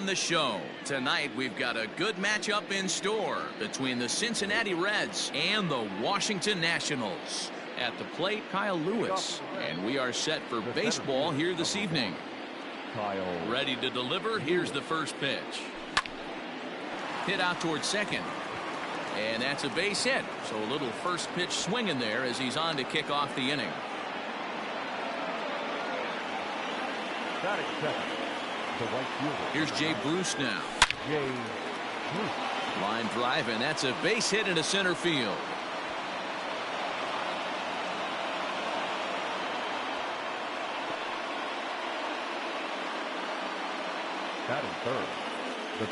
the show. Tonight we've got a good matchup in store between the Cincinnati Reds and the Washington Nationals. At the plate, Kyle Lewis. And we are set for baseball here this evening. Ready to deliver. Here's the first pitch. Hit out towards second. And that's a base hit. So a little first pitch swing in there as he's on to kick off the inning. Here's Jay Bruce now. Line drive, and that's a base hit into center field.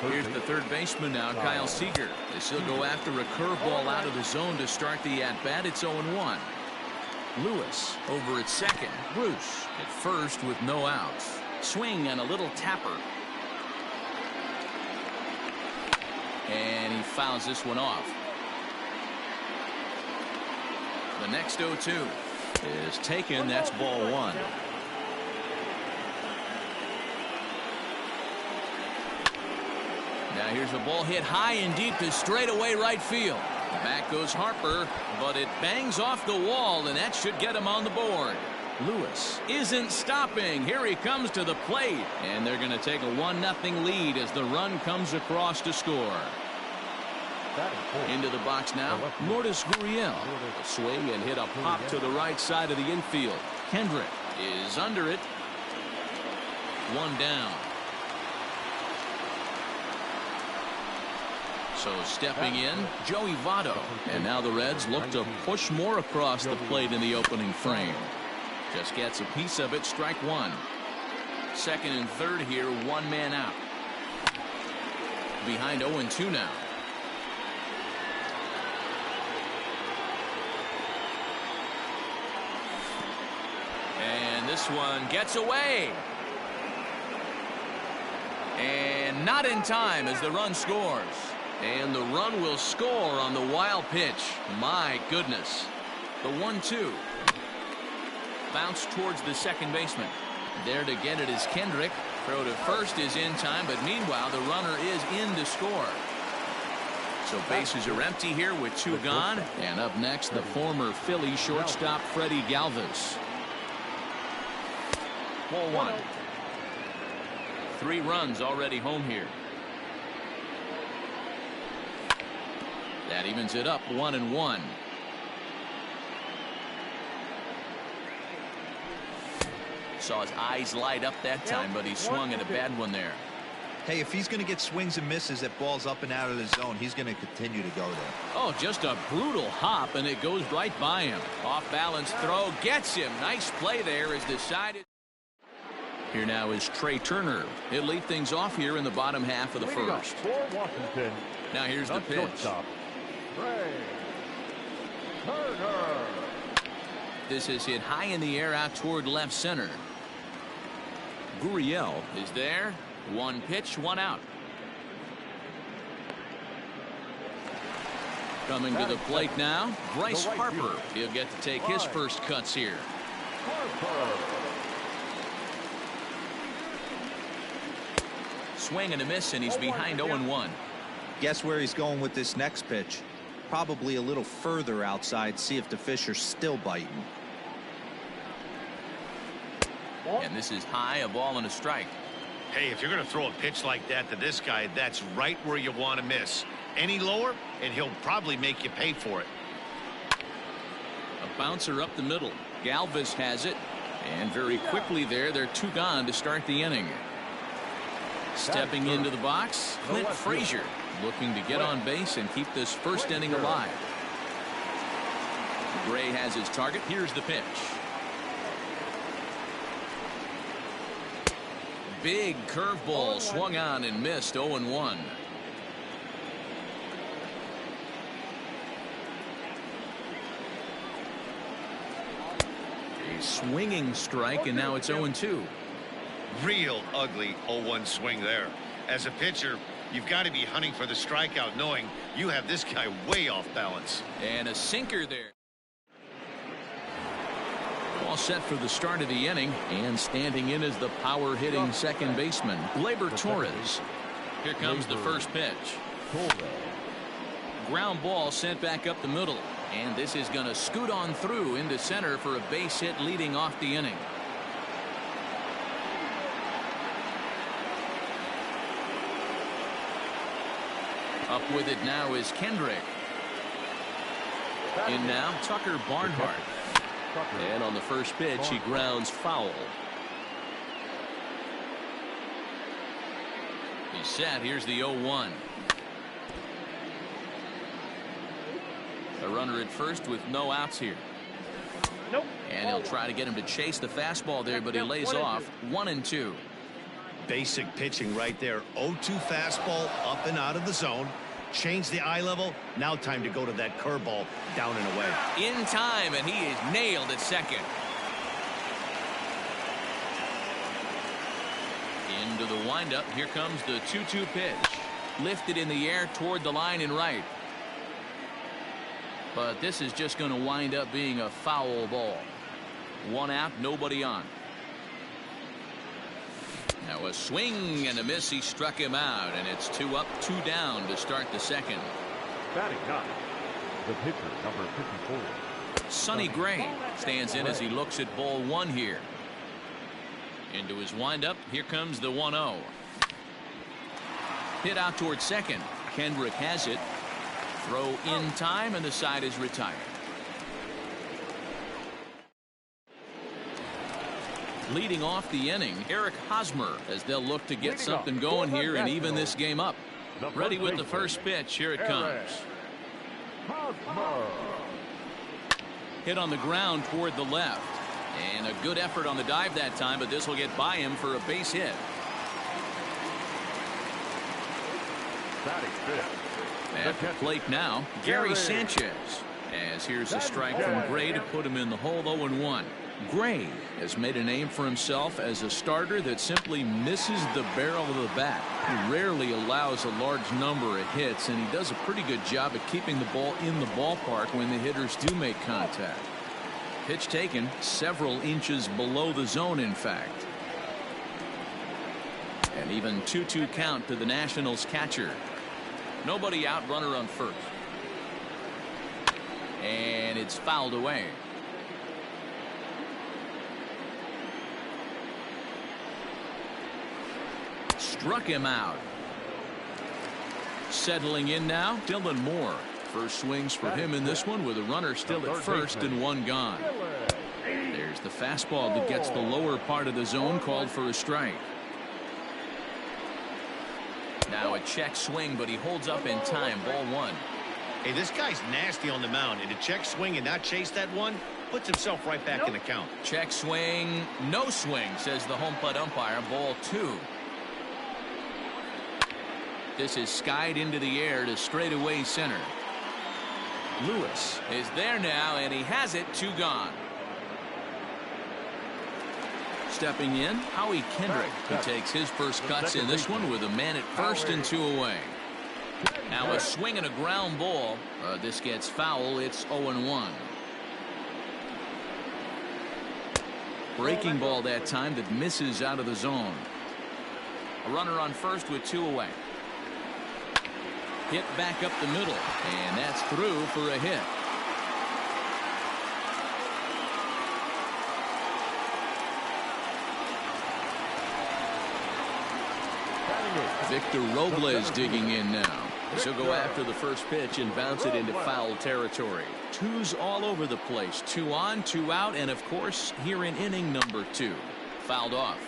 Here's the third baseman now, Kyle Seager. As he'll go after a curveball out of the zone to start the at-bat. It's 0-1. Lewis over at second. Bruce at first with no outs. Swing and a little tapper. And he fouls this one off. The next 0-2 is taken. That's ball one. Now here's a ball hit high and deep to straightaway right field. Back goes Harper, but it bangs off the wall, and that should get him on the board. Lewis isn't stopping. Here he comes to the plate, and they're going to take a 1-0 lead as the run comes across to score. Into the box now, Lourdes Gurriel. Swing and hit a pop to the right side of the infield. Kendrick is under it. One down. So stepping in, Joey Votto. And now the Reds look to push more across the plate in the opening frame. Just gets a piece of it. Strike one. Second and third here. One man out. Behind 0-2 now. And this one gets away. And not in time as the run scores. And the run will score on the wild pitch. My goodness. The 1-2. Bounce towards the second baseman. There to get it is Kendrick. Throw to first is in time, but meanwhile the runner is in to score. So bases are empty here with two gone. And up next, the former Philly shortstop Freddie Galvis. Ball one. 3 runs already home here. That evens it up 1-1. Saw his eyes light up that time, but he swung at a bad one there. Hey, if he's going to get swings and misses at balls up and out of the zone, he's going to continue to go there. Oh, just a brutal hop, and it goes right by him. Off balance throw gets him. Nice play there as decided. Here now is Trey Turner. He'll lead things off here in the bottom half of the first. Now here's the pitch. Trey Turner. This is hit high in the air out toward left center. Gurriel is there. One pitch, one out. Coming to the plate now, Bryce Harper. He'll get to take his first cuts here. Swing and a miss, and he's behind 0-1. Guess where he's going with this next pitch? Probably a little further outside. See if the fish are still biting. And this is high, a ball and a strike. Hey, if you're going to throw a pitch like that to this guy, that's right where you want to miss. Any lower, and he'll probably make you pay for it. A bouncer up the middle. Galvis has it. And very quickly there, they're two gone to start the inning. Stepping into the box, Clint Frazier, looking to get on base and keep this first inning alive. Gray has his target. Here's the pitch. Big curveball swung on and missed. 0-1. A swinging strike, and now it's 0-2. Real ugly 0-1 swing there. As a pitcher, you've got to be hunting for the strikeout, knowing you have this guy way off balance. And a sinker there. All set for the start of the inning, and standing in is the power hitting second baseman, Gleyber Torres. Here comes the first pitch. Ground ball sent back up the middle. And this is going to scoot on through into center for a base hit leading off the inning. Up with it now is Kendrick. In now, Tucker Barnhart. And on the first pitch, he grounds foul. He's set. Here's the 0-1. A runner at first with no outs here. Nope. And he'll try to get him to chase the fastball there, but he lays off 1-2. Basic pitching right there. 0-2 fastball up and out of the zone. Change the eye level. Now time to go to that curveball down and away. In time, and he is nailed at second. Into the windup. Here comes the 2-2 pitch. Lifted in the air toward the line and right. But this is just going to wind up being a foul ball. 1 out, nobody on. Now a swing and a miss. He struck him out, and it's 2 up, 2 down to start the second. Batting up, the pitcher, number 54. Sonny Gray stands in as he looks at ball 1 here. Into his windup. Here comes the 1-0. Hit out toward second. Kendrick has it. Throw in time, and the side is retired. Leading off the inning, Eric Hosmer, as they'll look to get something going here and even this game up. Ready with the first pitch. Here it comes. Hit on the ground toward the left. And a good effort on the dive that time, but this will get by him for a base hit. Batting fifth. At the plate now, Gary Sanchez. As here's a strike from Gray to put him in the hole. 0-1. Gray has made a name for himself as a starter that simply misses the barrel of the bat. He rarely allows a large number of hits, and he does a pretty good job at keeping the ball in the ballpark when the hitters do make contact. Pitch taken several inches below the zone, in fact. And even 2-2 count to the Nationals catcher. Nobody out, runner on first. And it's fouled away. Struck him out. Settling in now, Dylan Moore. First swings for him in this one with a runner still at first and 1 gone. There's the fastball that gets the lower part of the zone, called for a strike. Now a check swing, but he holds up in time. Ball 1. Hey, this guy's nasty on the mound, and to check swing and not chase that one puts himself right back in the count. Check swing, no swing, says the home plate umpire. Ball 2. This is skied into the air to straightaway center. Lewis is there now, and he has it. 2 gone. Stepping in, Howie Kendrick, who takes his first cuts in this one with a man at first and 2 away. Now a swing and a ground ball. This gets foul. It's 0-1. Breaking ball that time that misses out of the zone. A runner on first with 2 away. Hit back up the middle, and that's through for a hit. Victor Robles digging in now. He'll go after the first pitch and bounce it into foul territory. 2's all over the place. 2 on, 2 out, and of course here in inning number 2. Fouled off.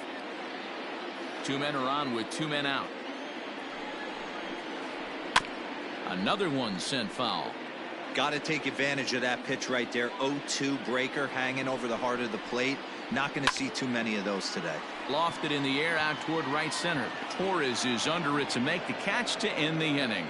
2 men are on with 2 men out. Another one sent foul. Got to take advantage of that pitch right there. 0-2 breaker hanging over the heart of the plate. Not going to see too many of those today. Lofted in the air out toward right center. Torres is under it to make the catch to end the inning.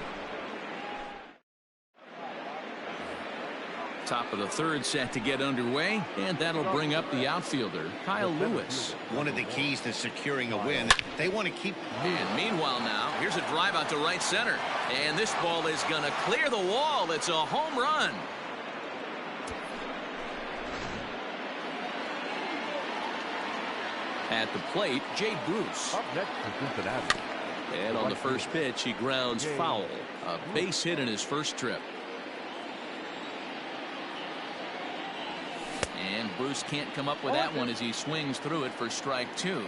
Top of the 3rd set to get underway, and that'll bring up the outfielder, Kyle Lewis. One of the keys to securing a win, they want to keep. And meanwhile now, here's a drive out to right center. And this ball is going to clear the wall. It's a home run. At the plate, Jay Bruce. Up next to Cincinnati, And on the first pitch, he grounds foul. A base hit in his first trip. And Bruce can't come up with that one as he swings through it for strike 2.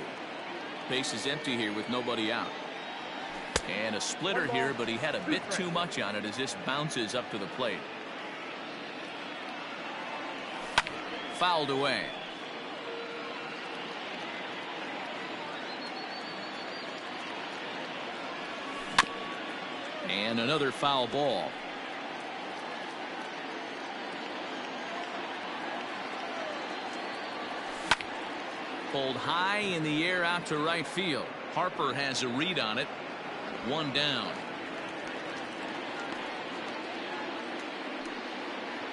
Base is empty here with nobody out. And a splitter here, but he had a bit too much on it as this bounces up to the plate. Fouled away. And another foul ball. Pulled high in the air out to right field. Harper has a read on it. One down.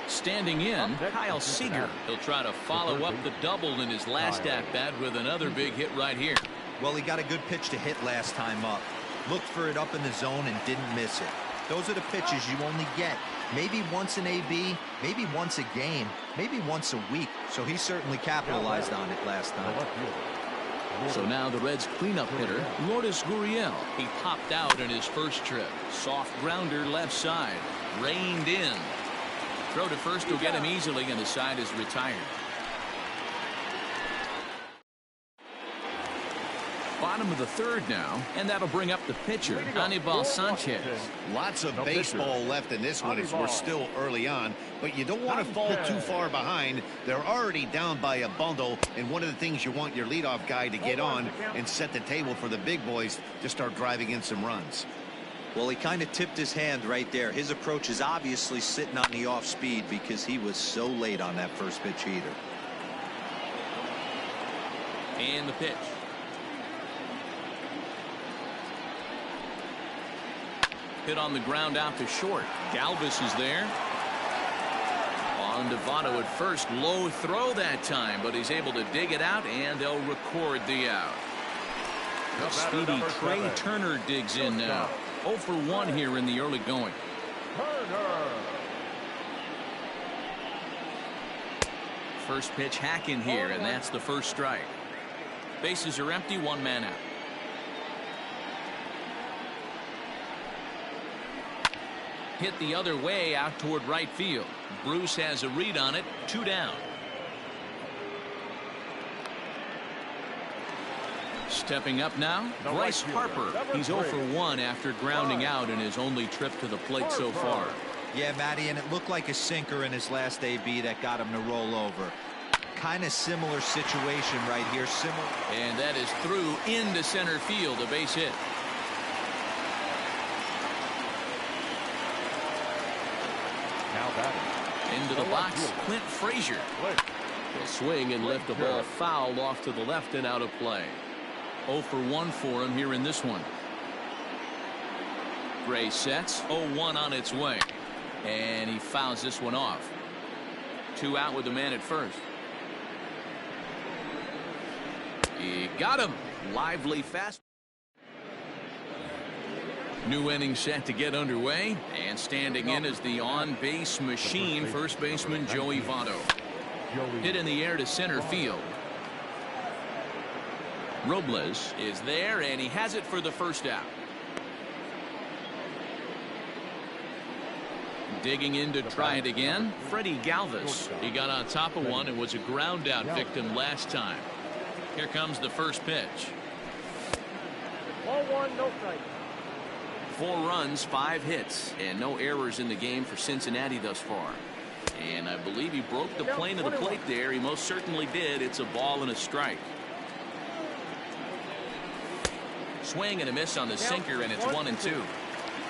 Standing in, Kyle Seager. He'll try to follow up the double in his last at-bat with another big hit right here. Well, he got a good pitch to hit last time up. Looked for it up in the zone and didn't miss it. Those are the pitches you only get maybe once in AB, maybe once a game, maybe once a week. So he certainly capitalized on it last time. So now the Reds cleanup hitter, Lourdes Gurriel. He popped out in his first trip. Soft grounder left side. Reined in. Throw to first will get him easily, and the side is retired. Bottom of the third now, and that'll bring up the pitcher, Anibal Sanchez. Lots of baseball left in this one as we're still early on, but you don't want to fall too far behind. They're already down by a bundle, and one of the things you want your leadoff guy to get on and set the table for the big boys to start driving in some runs. Well, he kind of tipped his hand right there. His approach is obviously sitting on the off speed because he was so late on that first pitch heater. And the pitch. Hit on the ground out to short. Galvis is there. On to Votto at first. Low throw that time, but he's able to dig it out, and they'll record the out. The speedy Trey Turner digs in now. 0 for 1 here in the early going. First pitch hack in here, and that's the first strike. Bases are empty, 1 man out. Hit the other way out toward right field. Bruce has a read on it. 2 down. Stepping up now, Bryce Harper. He's 0 for 1 after grounding out in his only trip to the plate so far. Yeah, Matty, and it looked like a sinker in his last AB that got him to roll over. Kind of similar situation right here. And that is through into center field, a base hit. Into the box, Clint Frazier. He'll swing and lift the ball foul off to the left and out of play. 0 for 1 for him here in this one. Gray sets, 0-1 on its way. And he fouls this one off. 2 out with the man at first. He got him. Lively fast. New inning set to get underway, and standing in is the on-base machine, first baseman Joey Votto. Hit in the air to center field. Robles is there, and he has it for the first out. Digging in to try it again, Freddie Galvis. He got on top of one and was a ground out victim last time. Here comes the first pitch. 1-1, no strike. 4 runs, 5 hits, and no errors in the game for Cincinnati thus far. And I believe he broke the plane of the plate there. He most certainly did. It's a ball and a strike. Swing and a miss on the sinker, and it's 1-2.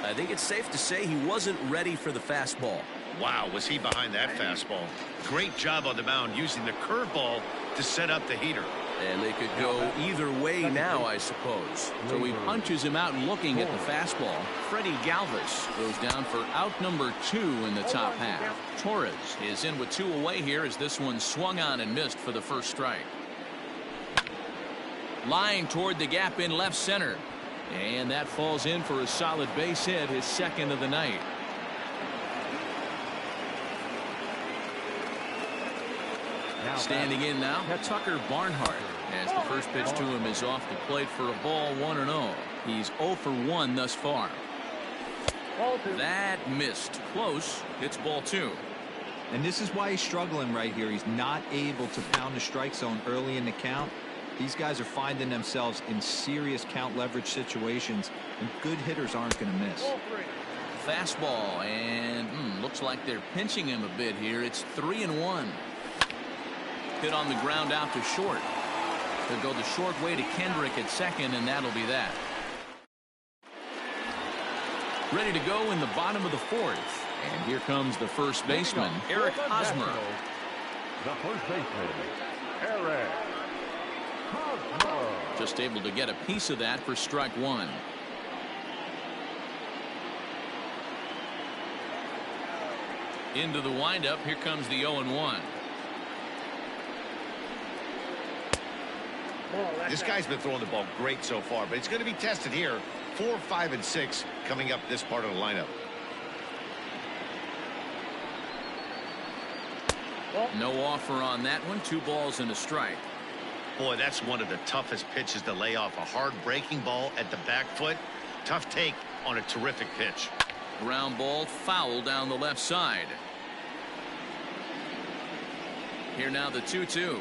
I think it's safe to say he wasn't ready for the fastball. Wow, was he behind that fastball. Great job on the mound using the curveball to set up the heater. And they could go either way now, I suppose. So he punches him out looking at the fastball. Freddie Galvis goes down for out number 2 in the top half. Torres is in with 2 away here as this one swung on and missed for the first strike. Line toward the gap in left center. And that falls in for a solid base hit, his second of the night. Standing in now, Tucker Barnhart, as the first pitch to him is off the plate for a ball, 1-0. He's 0 for 1 thus far. That missed. Close. It's ball 2. And this is why he's struggling right here. He's not able to pound the strike zone early in the count. These guys are finding themselves in serious count leverage situations, and good hitters aren't going to miss. Fastball, and looks like they're pinching him a bit here. It's 3-1. Hit on the ground out to short. They'll go the short way to Kendrick at second, and that'll be that. Ready to go in the bottom of the 4th. And here comes the first baseman, Eric Hosmer. The first baseman, Eric Hosmer. Just able to get a piece of that for strike 1. Into the windup. Here comes the 0-1. This guy's been throwing the ball great so far, but it's going to be tested here. 4, 5, and 6 coming up this part of the lineup. No offer on that one. 2 balls and a strike. Boy, that's one of the toughest pitches to lay off. A hard breaking ball at the back foot. Tough take on a terrific pitch. Ground ball, foul down the left side. Here now the 2-2.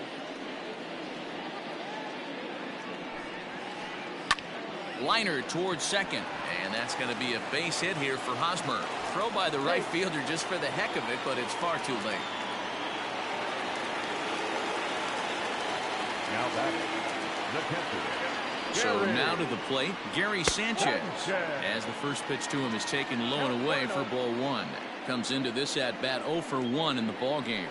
Liner towards second, and that's going to be a base hit here for Hosmer. Throw by the right fielder just for the heck of it, but it's far too late. Now batting, the catcher. So now to the plate, Gary Sanchez, as the first pitch to him is taken low and away for ball 1. Comes into this at bat 0 for 1 in the ball game.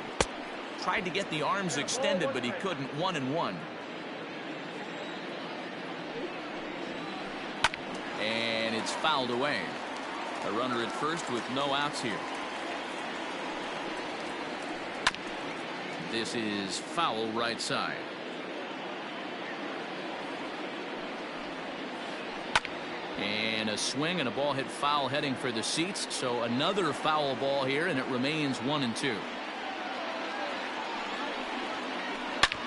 Tried to get the arms extended, but he couldn't. 1-1. And it's fouled away. A runner at first with no outs here. This is foul right side. And a swing and a ball hit foul heading for the seats. So another foul ball here, and it remains 1-2.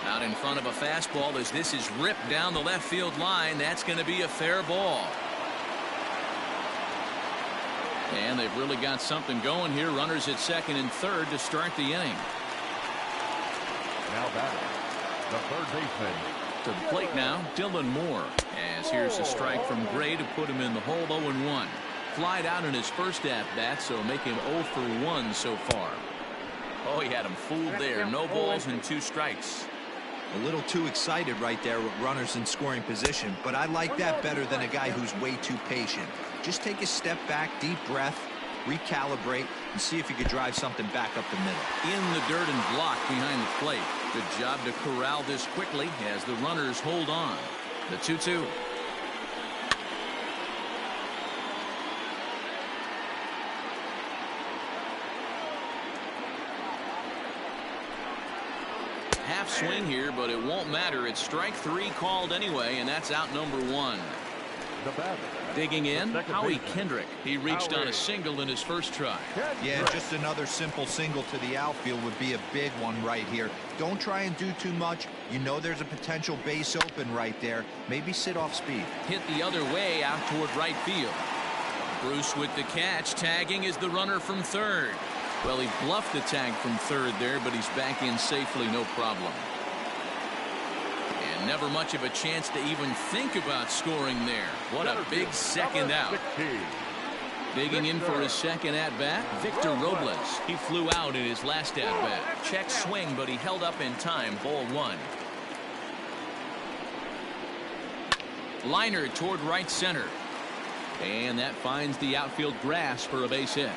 Out in front of a fastball as this is ripped down the left field line. That's going to be a fair ball. And they've really got something going here. Runners at second and third to start the inning. Now batting, the third baseman. To the plate now, Dylan Moore. As here's a strike from Gray to put him in the hole. 0-1. Flied out in his first at bat, so make him 0 for 1 so far. Oh, he had him fooled there. No balls and 2 strikes. A little too excited right there with runners in scoring position, but I like that better than a guy who's way too patient. Just take a step back, deep breath, recalibrate, and see if you could drive something back up the middle. In the dirt and blocked behind the plate. Good job to corral this quickly as the runners hold on. The 2-2. Half swing here, but it won't matter. It's strike 3 called anyway, and that's out number 1. The batter. Digging in, Howie Kendrick. He reached on a single in his first try. Yeah, just another simple single to the outfield would be a big one right here. Don't try and do too much. You know there's a potential base open right there. Maybe sit off speed. Hit the other way out toward right field. Bruce with the catch. Tagging is the runner from third. Well, he bluffed the tag from third there, but he's back in safely, no problem. And never much of a chance to even think about scoring there. What a big second out. Digging in for his second at-bat, Victor Robles. He flew out in his last at-bat. Check swing, but he held up in time. Ball 1. Liner toward right center. And that finds the outfield grass for a base hit.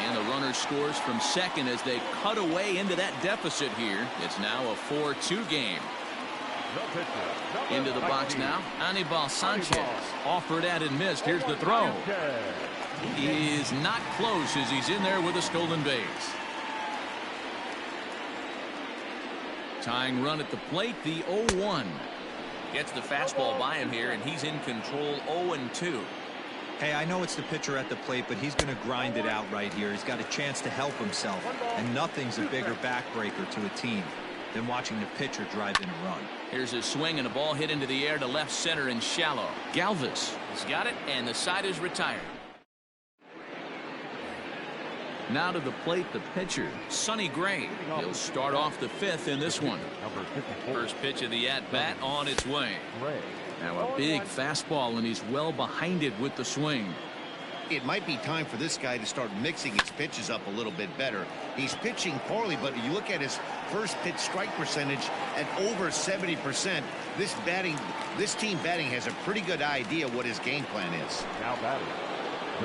And the runner scores from second as they cut away into that deficit here. It's now a 4-2 game. Into the box now, Anibal Sanchez. Offered at and missed. Here's the throw. He is not close as he's in there with a stolen base. Tying run at the plate, the 0-1. Gets the fastball by him here, and he's in control. 0-2. Hey, I know it's the pitcher at the plate, but he's going to grind it out right here. He's got a chance to help himself, and nothing's a bigger backbreaker to a team. than watching the pitcher drive in a run. Here's a swing and a ball hit into the air to left center and shallow. Galvis has got it, and the side is retired. Now to the plate, the pitcher, Sonny Gray. He'll start off the fifth in this one. First pitch of the at-bat on its way. Now a big fastball, and he's well behind it with the swing. It might be time for this guy to start mixing his pitches up a little bit better. He's pitching poorly, but you look at his first pitch strike percentage at over 70%. This team batting has a pretty good idea what his game plan is. Now batting.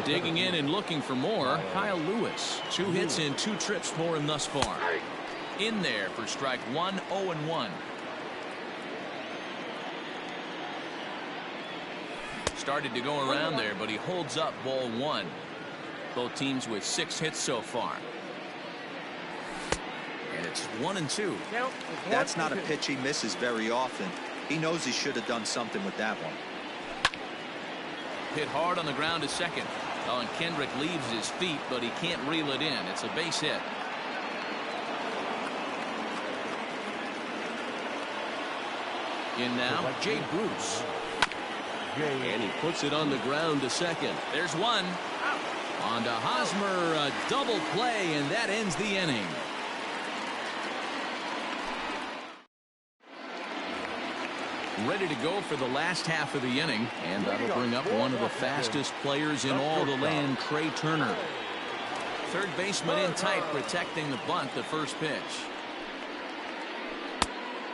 Digging in and looking for more, Kyle Lewis. 2 hits and 2 trips for him thus far. In there for strike 1, 0-1. Started to go around there, but he holds up ball 1. Both teams with 6 hits so far. And it's 1-2. That's not a pitch he misses very often. He knows he should have done something with that one. Hit hard on the ground to second. Oh, and Kendrick leaves his feet, but he can't reel it in. It's a base hit. In now, Jay Bruce. And he puts it on the ground to second. There's one. On to Hosmer, a double play, and that ends the inning. Ready to go for the last half of the inning, and that'll bring up one of the fastest players in all the land, Trey Turner. Third baseman in tight, protecting the bunt, the first pitch.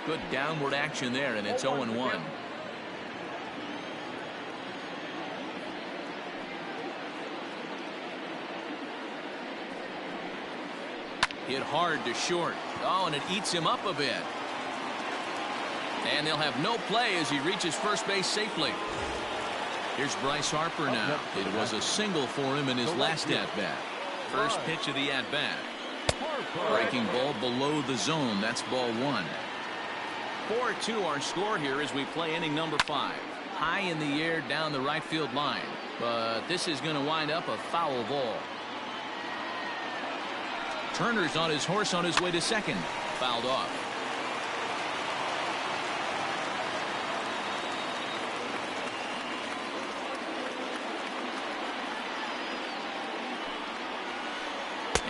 Good downward action there, and it's 0-1. Hit hard to short. Oh, and it eats him up a bit. And they'll have no play as he reaches first base safely. Here's Bryce Harper now. It was a single for him in his last at-bat. First pitch of the at-bat. Breaking ball below the zone. That's ball 1. 4-2 our score here as we play inning number 5. High in the air down the right field line. But this is going to wind up a foul ball. Turner's on his horse on his way to second. Fouled off.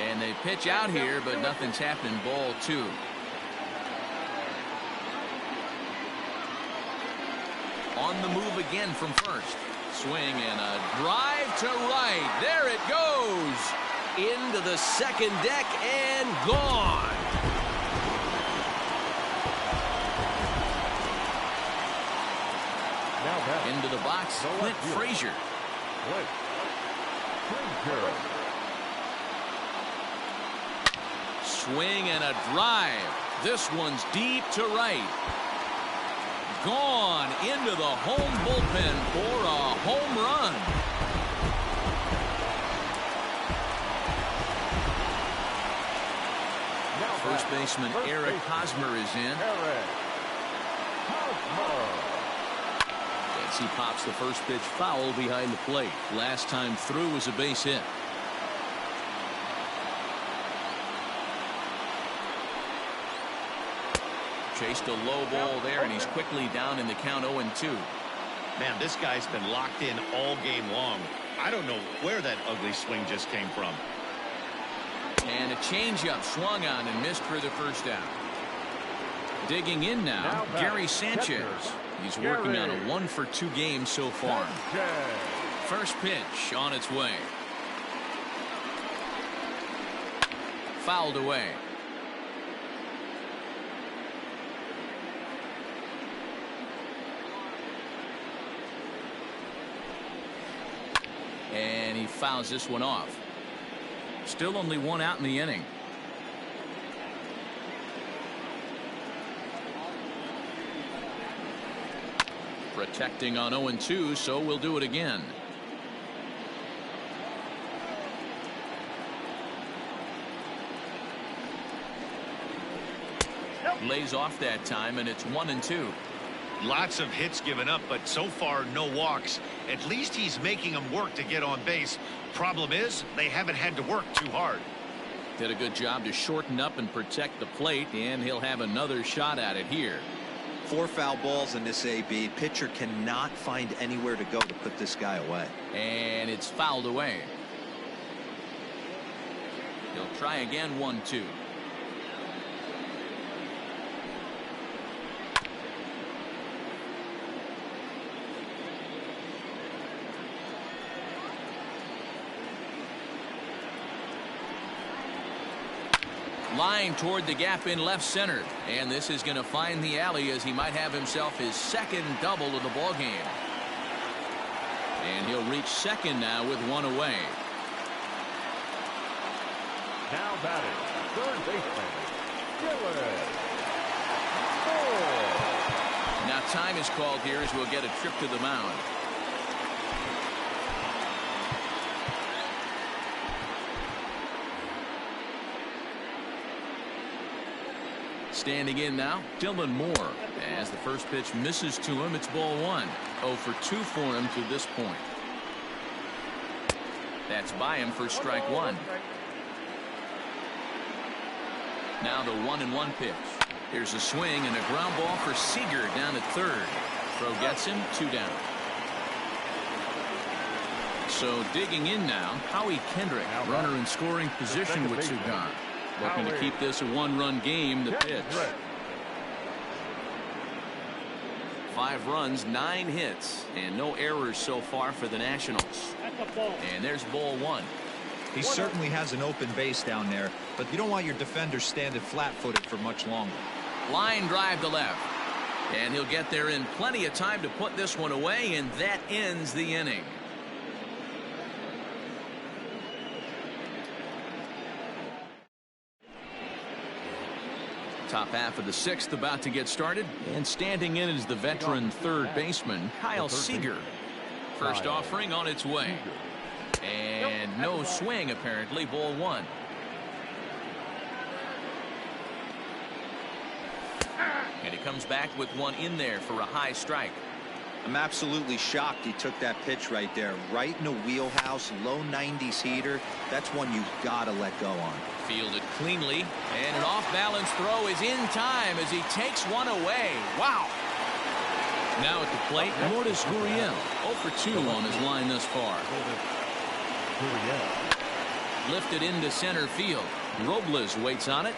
And they pitch out here, but nothing's happening. Ball 2. On the move again from first. Swing and a drive to right. There it goes. Into the second deck and gone. Into the box, Clint Frazier. Swing and a drive. This one's deep to right. Gone into the home bullpen for a home run. First baseman Eric Hosmer is in. As he pops the first pitch foul behind the plate. Last time through was a base hit. Chased a low ball there, and he's quickly down in the count 0-2. Man, this guy's been locked in all game long. I don't know where that ugly swing just came from. And a changeup swung on and missed for the first out. Digging in now, Gary Sanchez. He's working on a 1-for-2 game so far. First pitch on its way. Fouled away. And he fouls this one off. Still only 1 out in the inning. Protecting on 0-2, so we'll do it again. Lays off that time, and it's 1-2. Lots of hits given up, but so far no walks. At least he's making them work to get on base. Problem is, they haven't had to work too hard. Did a good job to shorten up and protect the plate, and he'll have another shot at it here. 4 foul balls in this AB. Pitcher cannot find anywhere to go to put this guy away. And it's fouled away. He'll try again, 1-2. Line toward the gap in left center, and this is going to find the alley as he might have himself his second double of the ball game. And he'll reach second now with 1 away. Now batting, third baseman, Gillis. Now time is called here as we'll get a trip to the mound. Standing in now, Dylan Moore. As the first pitch misses to him, it's ball 1. 0 for 2 for him to this point. That's by him for strike 1. Now the 1-1 pitch. Here's a swing and a ground ball for Seager down at third. Throw gets him, 2 down. So digging in now, Howie Kendrick, runner in scoring position with 2 gone. Looking to keep this a 1-run game. The pitch. 5 runs, 9 hits, and no errors so far for the Nationals. And there's ball 1. He certainly has an open base down there, but you don't want your defender standing flat-footed for much longer. Line drive to left, and he'll get there in plenty of time to put this one away, and that ends the inning. Top half of the 6th about to get started, and standing in is the veteran third baseman Kyle Seager. First offering on its way, and no swing apparently. Ball 1. And he comes back with one in there for a high strike. I'm absolutely shocked he took that pitch right there, right in the wheelhouse, low 90s heater. That's one you've got to let go on. Fielded cleanly, and an off-balance throw is in time as he takes one away. Wow. Now at the plate, Lourdes Gurriel, 0 for 2 on his line thus far. Lifted into center field. Robles waits on it.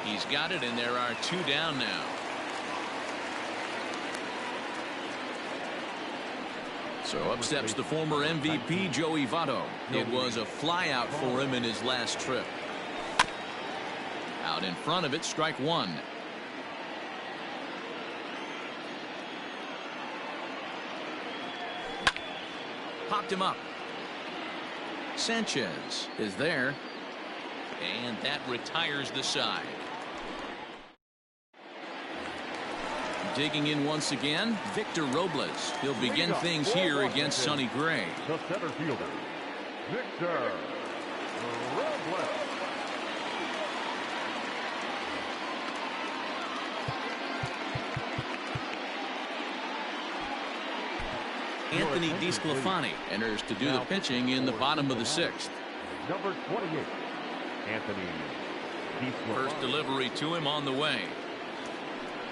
He's got it, and there are 2 down now. So up steps the former MVP Joey Votto. It was a flyout for him in his last trip. Out in front of it, strike 1. Popped him up. Sanchez is there, and that retires the side. Digging in once again, Victor Robles. He'll begin things here against Sonny Gray. The center fielder, Victor Robles. Anthony DeSclafani enters to do the pitching in the bottom of the 6th. Number 28, Anthony DeSclafani. First delivery to him on the way.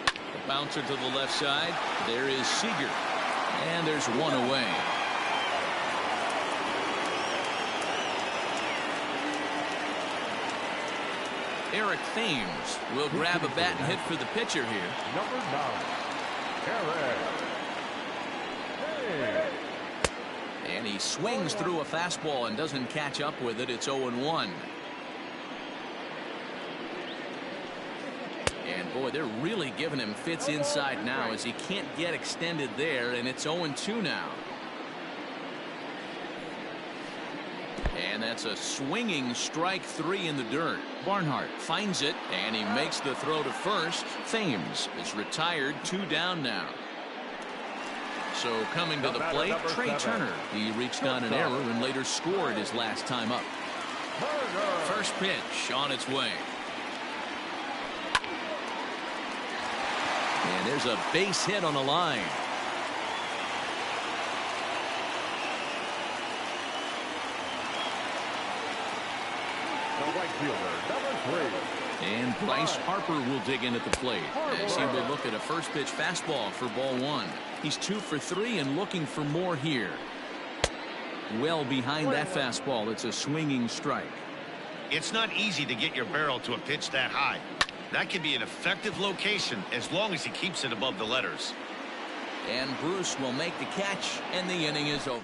The bouncer to the left side. There is Seager. And there's one away. Eric Thames will grab a bat and hit for the pitcher here. Number 9, Eric. And he swings through a fastball and doesn't catch up with it. It's 0-1. And boy, they're really giving him fits inside now as he can't get extended there, and it's 0-2 now. And that's a swinging strike 3 in the dirt. Barnhart finds it, and he makes the throw to first. Thames is retired, 2 down now. So coming to the plate, Trey Turner. He reached on an error and later scored his last time up. First pitch on its way. And there's a base hit on the line. The right fielder, number 3. And Bryce Harper will dig in at the plate as he will look at a first pitch fastball for ball 1. He's 2 for 3 and looking for more here. Well behind that fastball. It's a swinging strike. It's not easy to get your barrel to a pitch that high. That can be an effective location as long as he keeps it above the letters. And Bruce will make the catch, and the inning is over.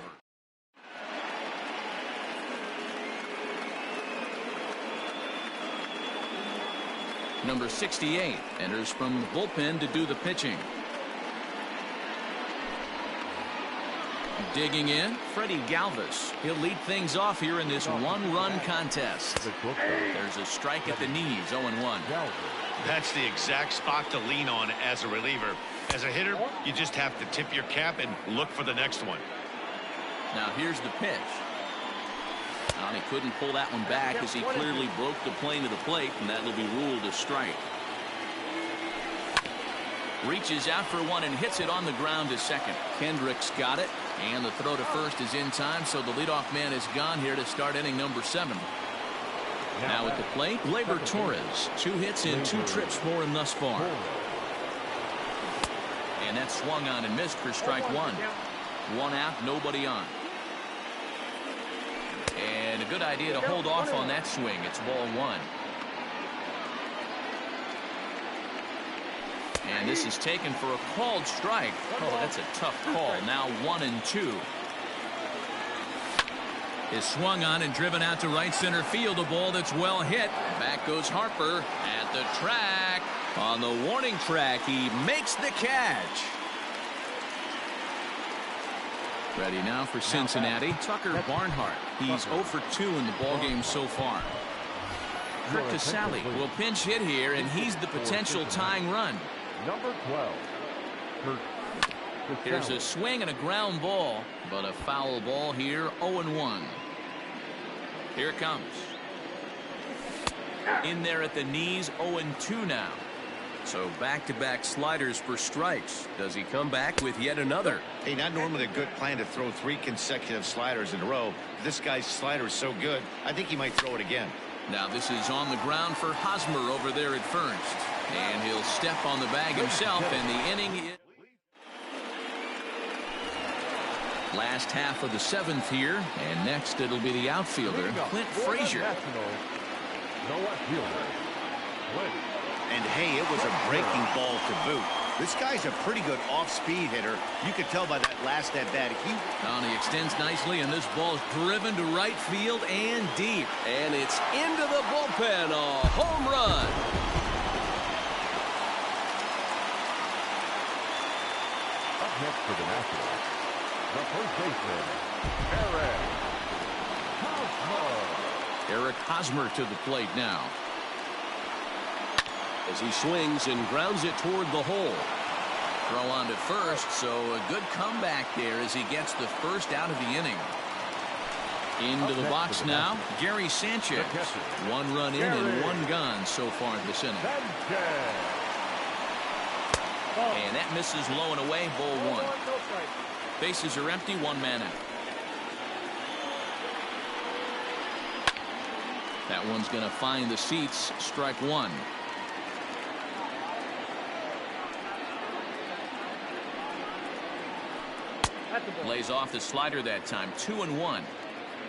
Number 68 enters from the bullpen to do the pitching. Digging in, Freddie Galvis. He'll lead things off here in this one-run contest. There's a strike at the knees, 0-1. That's the exact spot to lean on as a reliever. As a hitter, you just have to tip your cap and look for the next one. Now here's the pitch. And he couldn't pull that one back as he clearly broke the plane of the plate, and that will be ruled a strike. Reaches out for one and hits it on the ground to second. Kendricks got it, and the throw to first is in time, so the leadoff man is gone here to start inning number 7. Now at the plate, Gleyber Torres. 2 hits and 2 trips for him thus far. And that swung on and missed for strike 1. 1 out, nobody on. And a good idea to hold off on that swing. It's ball 1. And this is taken for a called strike. Oh, that's a tough call. Now 1-2. Is swung on and driven out to right center field. A ball that's well hit. Back goes Harper at the track. On the warning track, he makes the catch. Ready now for Cincinnati, Tucker Barnhart. He's 0 for 2 in the ballgame so far. Kurt Casale will pinch hit here, and he's the potential tying run. Number 12. Here's a swing and a ground ball, but a foul ball here, 0-1. Here it comes. In there at the knees, 0-2 now. So back-to-back sliders for strikes. Does he come back with yet another? Hey, not normally a good plan to throw 3 consecutive sliders in a row. This guy's slider is so good, I think he might throw it again. Now this is on the ground for Hosmer over there at first. And he'll step on the bag himself, and the inning is... Last half of the 7th here, and next it'll be the outfielder, Clint Frazier. And hey, it was a breaking ball to boot. This guy's a pretty good off-speed hitter. You could tell by that last at-bat. He extends nicely, and this ball is driven to right field and deep. And it's into the bullpen, a home run. Up next for the Nationals, the first baseman, Eric Hosmer. Eric Hosmer to the plate now. As he swings and grounds it toward the hole. Throw on to first, so a good comeback there as he gets the first out of the inning. Into the box now, Gary Sanchez. 1 run in and 1 gone so far this inning. And that misses low and away, ball 1. Bases are empty, 1 man out. That one's going to find the seats, strike 1. Lays off the slider that time, 2-1.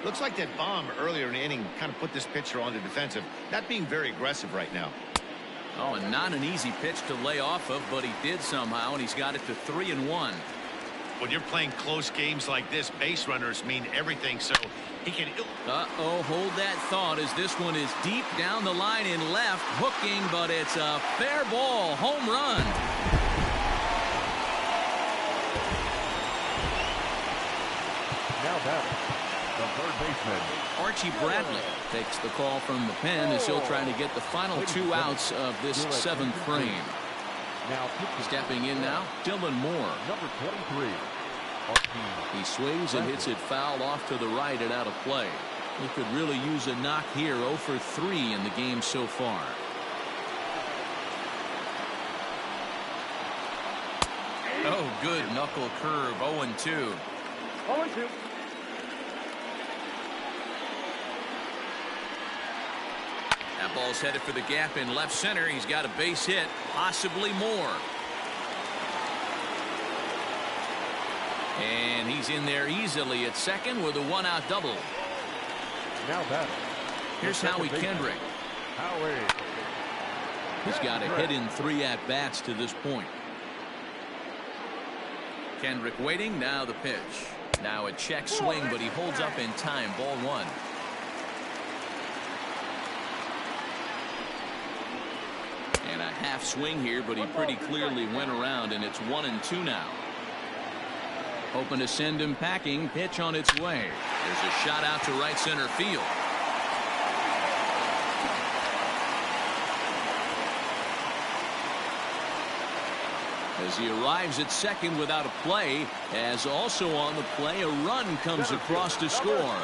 Looks like that bomb earlier in the inning kind of put this pitcher on the defensive. Not being very aggressive right now. Oh, and not an easy pitch to lay off of, but he did somehow, and he's got it to 3-1. When you're playing close games like this, base runners mean everything, so he can... Uh-oh, hold that thought as this one is deep down the line in left, hooking, but it's a fair ball, home run. Now batting, the third baseman, Archie Bradley takes the call from the pen as he'll try to get the final 2 outs of this 7th frame. Now stepping in now, Dylan Moore. Number 23. He swings and hits it foul off to the right and out of play. He could really use a knock here. 0 for 3 in the game so far. Oh, good knuckle curve. 0-2. 0-2. That ball's headed for the gap in left center. He's got a base hit, possibly more. And he's in there easily at second with a one-out double. Now batting. Here's Howie Kendrick. Howie. He's got a hit in 3 at-bats to this point. Kendrick waiting. Now the pitch. Now a check swing, but he holds up in time. Ball 1. And a half swing here, but he pretty clearly went around, and it's 1-2 now. Hoping to send him packing. Pitch on its way. There's a shot out to right center field. As he arrives at second without a play, as also on the play, a run comes across to score.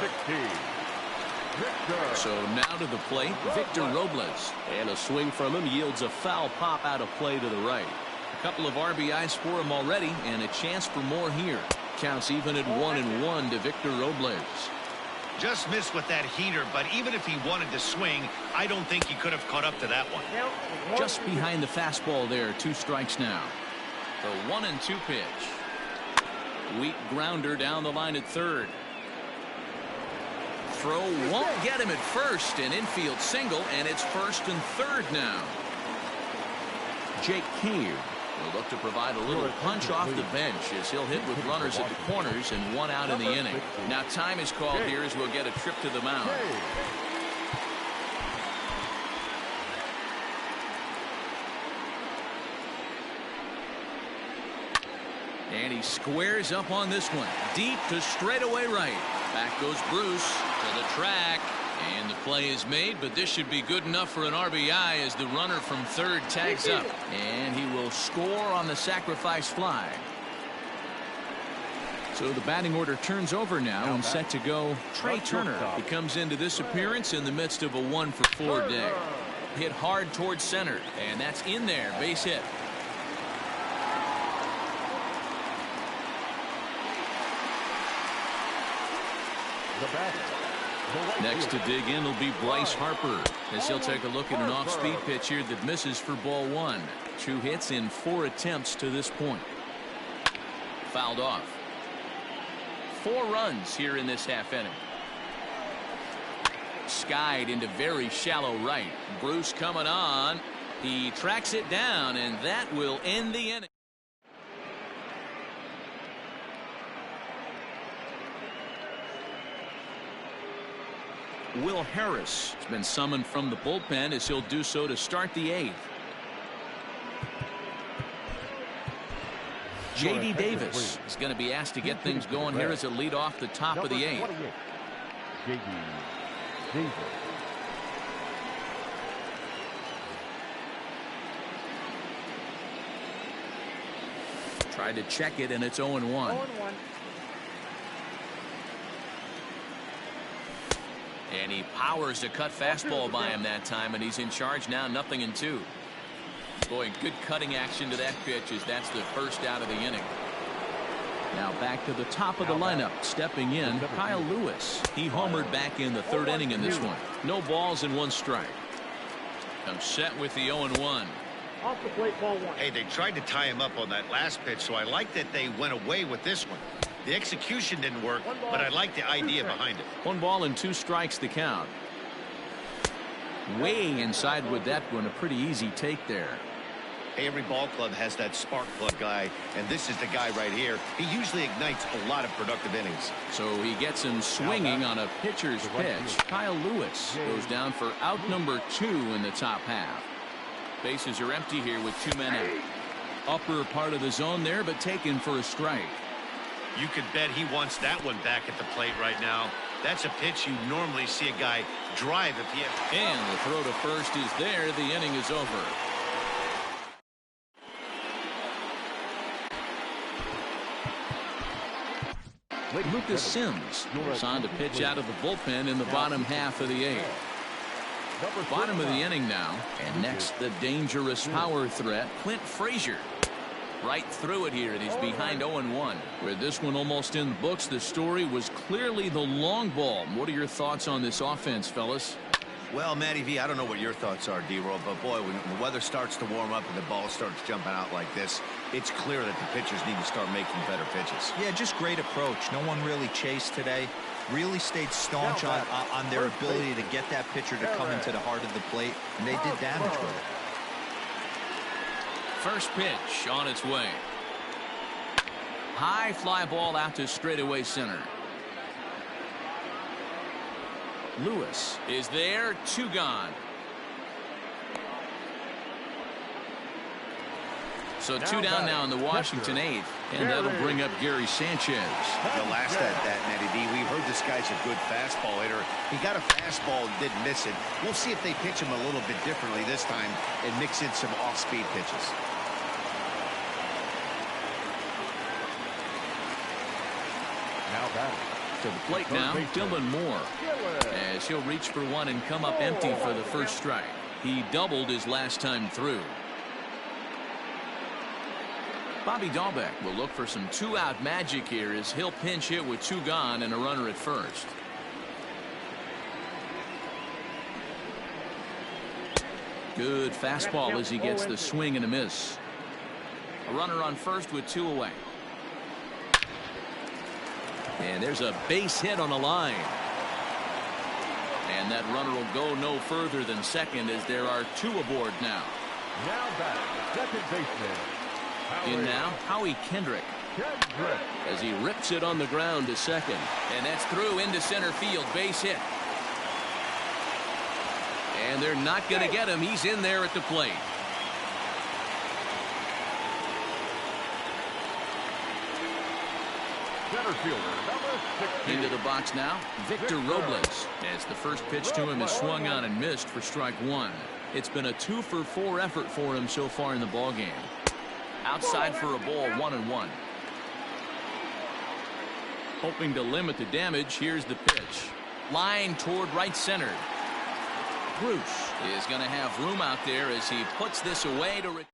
So now to the plate, Victor Robles. And a swing from him yields a foul pop out of play to the right. A couple of RBIs for him already, and a chance for more here. Counts even at 1-1 to Victor Robles. Just missed with that heater, but even if he wanted to swing, I don't think he could have caught up to that one. Just behind the fastball there. 2 strikes now. The 1-2 pitch. Weak grounder down the line at third. Throw won't get him at first. An infield single, and it's first and third now. Jake Cave will look to provide a little punch off the bench as he'll hit with runners at the corners and 1 out in the inning. Now time is called here as we'll get a trip to the mound. And he squares up on this one. Deep to straightaway right. Back goes Bruce to the track. And the play is made, but this should be good enough for an RBI as the runner from third tags up. And he will score on the sacrifice fly. So the batting order turns over now and set to go Trey Turner. He comes into this appearance in the midst of a 1-for-4 day. Hit hard towards center, and that's in there. Base hit. Next to dig in will be Bryce Harper as he'll take a look at an off-speed pitch here that misses for ball 1. 2 hits in 4 attempts to this point. Fouled off. 4 runs here in this half inning. Skied into very shallow right. Bruce coming on. He tracks it down, and that will end the inning. Will Harris has been summoned from the bullpen as he'll do so to start the 8th. J.D. Davis is going to be asked to get things going here as a lead off the top of the 8th. J.D. Davis. Tried to check it, and it's 0-1. And he powers a cut fastball by him that time, and he's in charge now, 0-2. Boy, good cutting action to that pitch as that's the first out of the inning. Now back to the top of the lineup. Stepping in, Kyle Lewis. He homered back in the 3rd inning in this one. No balls and 1 strike. Comes set with the 0-1. Off the plate, ball 1. Hey, they tried to tie him up on that last pitch, so I like that they went away with this one. The execution didn't work, but I like the idea behind it. 1 ball and 2 strikes the count. Way inside with that one. A pretty easy take there. Hey, every ball club has that spark plug guy, and this is the guy right here. He usually ignites a lot of productive innings. So he gets him swinging on a pitcher's pitch. Kyle Lewis goes down for out number 2 in the top half. Bases are empty here with 2 men out. Upper part of the zone there, but taken for a strike. You could bet he wants that one back at the plate right now. That's a pitch you normally see a guy drive if he had. And the throw to first is there. The inning is over. Lucas Sims is on to pitch out of the bullpen in the bottom half of the 8th. Bottom of the inning now. And next, the dangerous power threat, Clint Frazier. Right through it here, and he's behind 0-1. With this one almost in the books, the story was clearly the long ball. What are your thoughts on this offense, fellas? Well, Matty V, I don't know what your thoughts are, D-Roll, but boy, when the weather starts to warm up and the ball starts jumping out like this, it's clear that the pitchers need to start making better pitches. Yeah, just great approach. No one really chased today. Really stayed staunch on their ability to get that pitcher to come into the heart of the plate, and they did damage with it. First pitch on its way. High fly ball out to straightaway center. Lewis is there, 2 gone. So 2 down now in the Washington 8th, and that'll bring up Gary Sanchez. The last at that, Matty V, we heard this guy's a good fastball hitter. He got a fastball and didn't miss it. We'll see if they pitch him a little bit differently this time and mix in some off-speed pitches. Now batting. To the plate now, Dylan Moore, as he'll reach for one and come up empty for the first strike. He doubled his last time through. Bobby Dahlbeck will look for some 2-out magic here as he'll pinch hit with 2 gone and a runner at first. Good fastball as he gets the swing and a miss. A runner on first with 2 away. And there's a base hit on the line. And that runner will go no further than second as there are 2 aboard now. Now batting, second baseman. In now, Howie Kendrick. As he rips it on the ground to second. And that's through into center field. Base hit. And they're not going to get him. He's in there at the plate. Center fielder, number 16. Into the box now, Victor Robles. As the first pitch to him is swung on and missed for strike 1. It's been a 2-for-4 effort for him so far in the ballgame. Outside for a ball, 1-1. Hoping to limit the damage, here's the pitch. Line toward right center. Bruce is going to have room out there as he puts this away to...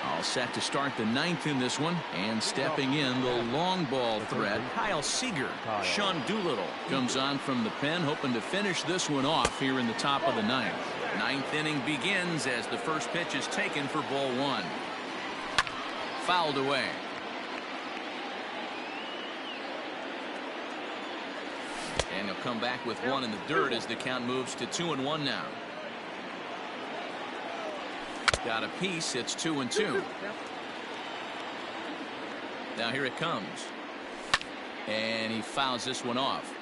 All set to start the 9th in this one, and stepping in the long ball threat, Kyle Seager. Sean Doolittle comes on from the pen, hoping to finish this one off here in the top of the 9th. 9th inning begins as the first pitch is taken for ball 1. Fouled away. And he'll come back with 1 in the dirt as the count moves to 2-1 now. Got a piece. It's 2-2. Now here it comes. And he fouls this one off.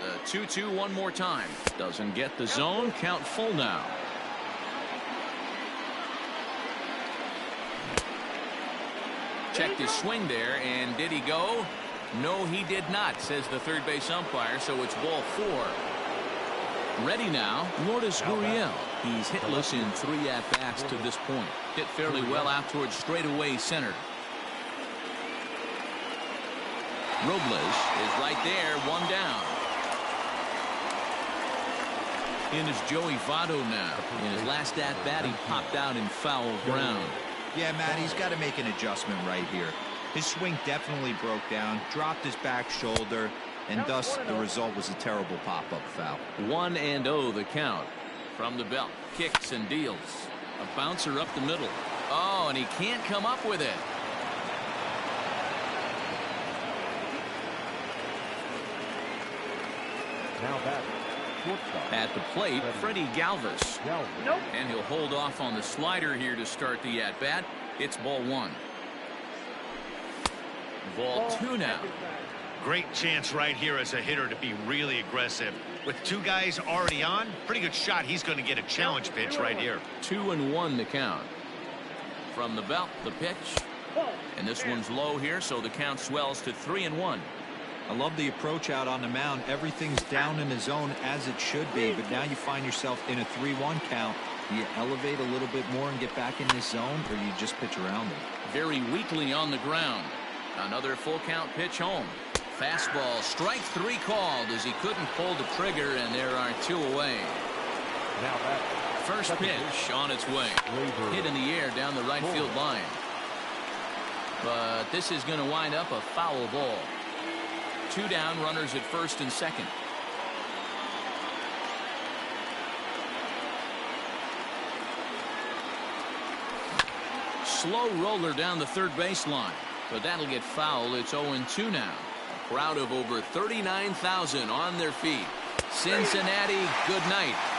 The 2-2 one more time. Doesn't get the zone. Count full now. Checked his swing there, and did he go? No, he did not, says the third base umpire, so it's ball 4. Ready now, Lourdes Gurriel. He's hitless in 3 at-bats to this point. Hit fairly well out towards straightaway center. Robles is right there, 1 down. In is Joey Votto now. In his last at-bat, he popped out in foul ground. Yeah, Matt, he's got to make an adjustment right here. His swing definitely broke down, dropped his back shoulder, and thus the result was a terrible pop-up foul. 1-0 the count. From the belt, kicks and deals. A bouncer up the middle. Oh, and he can't come up with it. Now batting, shortstop. At the plate, Freddie Galvis. And he'll hold off on the slider here to start the at-bat. It's ball 1. Ball 2 now. Great chance right here as a hitter to be really aggressive. With 2 guys already on, pretty good shot. He's going to get a challenge pitch right here. 2-1 the count. From the belt, the pitch. And this one's low here, so the count swells to 3-1. I love the approach out on the mound. Everything's down in the zone as it should be, but now you find yourself in a 3-1 count. Do you elevate a little bit more and get back in this zone, or you just pitch around it? Very weakly on the ground. Another full count pitch home. Fastball, strike 3 called as he couldn't pull the trigger, and there are 2 away. Now that First pitch on its way. Hit in the air down the right field line. But this is going to wind up a foul ball. 2 down, runners at first and second. Slow roller down the third baseline, but that'll get foul. It's 0-2 now. A crowd of over 39,000 on their feet. Cincinnati, good night.